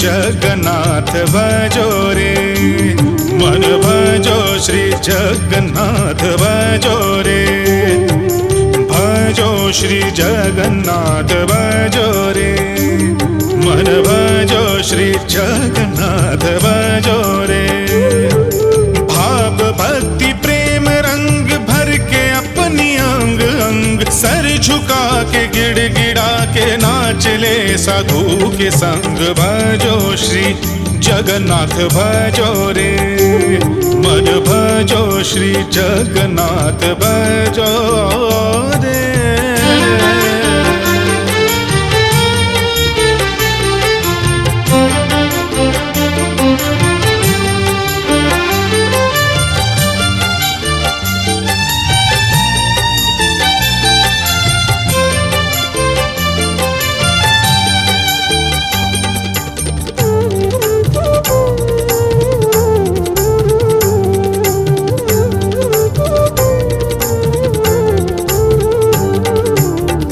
जगन्नाथ भजो रे, मन भजो श्री जगन्नाथ भजो रे, भजो श्री जगन्नाथ भजो रे, मन भजो श्री जगन्नाथ भजो रे। भाव भक्ति प्रेम रंग भर के अपनी अंग अंग, सर झुका के गिड़गिड़ा के नाच ले साधु के संग। भजो श्री जगन्नाथ भजो रे, मन भजो श्री जगन्नाथ भजो रे।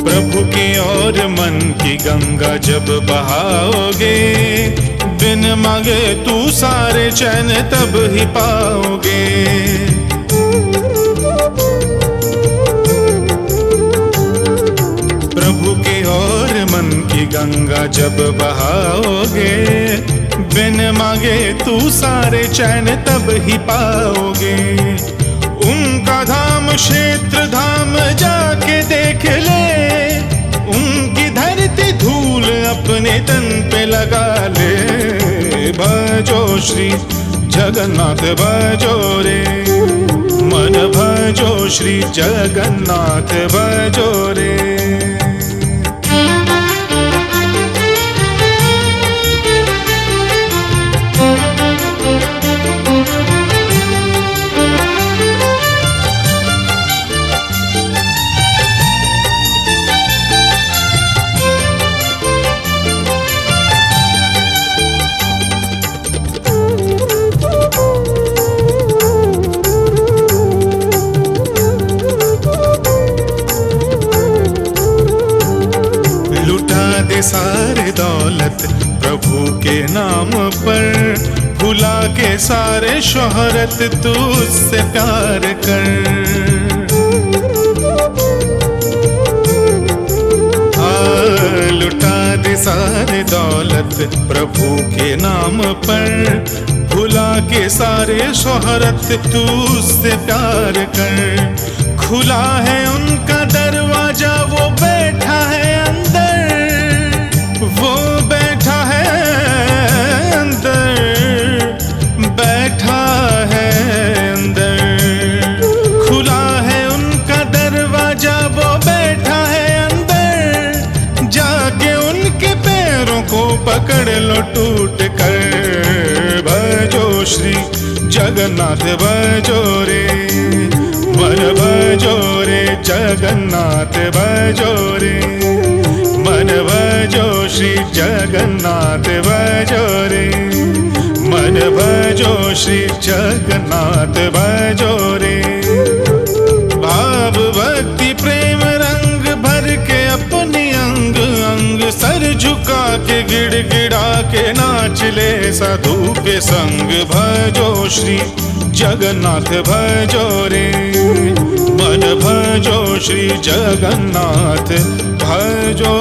प्रभु की और मन की गंगा जब बहाओगे, बिन मांगे तू सारे चैन तब ही पाओगे। प्रभु की और मन की गंगा जब बहाओगे, बिन मांगे तू सारे चैन तब ही पाओगे। उनका धाम क्षेत्र धाम जाके देख ले, उनकी धरती धूल अपने तन पे लगा ले। भजो श्री जगन्नाथ भजो रे, मन भजो श्री जगन्नाथ भजो रे। लुटा दे सारे दौलत प्रभु के नाम पर, भुला के सारे शोहरत तू उससे प्यार कर। लुटा दे सारे दौलत प्रभु के नाम पर, भुला के सारे शोहरत तू उससे प्यार कर। खुला है उनका दरवाजा वो बैठा है अंदर, वो बैठा है अंदर, बैठा है अंदर। खुला है उनका दरवाजा वो बैठा है अंदर, जाके उनके पैरों को पकड़ लो टूट कर। भजो श्री जगन्नाथ भजो रे, मन भजो रे जगन्नाथ भजो रे, मन भजो श्री जगन्नाथ भजो रे, मन भजो श्री जगन्नाथ भजो रे। भाव भक्ति प्रेम रंग भर के अपनी अंग अंग, सर झुका के गिड़गिड़ा के नाच ले साधु के संग। भजो श्री जगन्नाथ भजो रे, मन भजो श्री जगन्नाथ भजो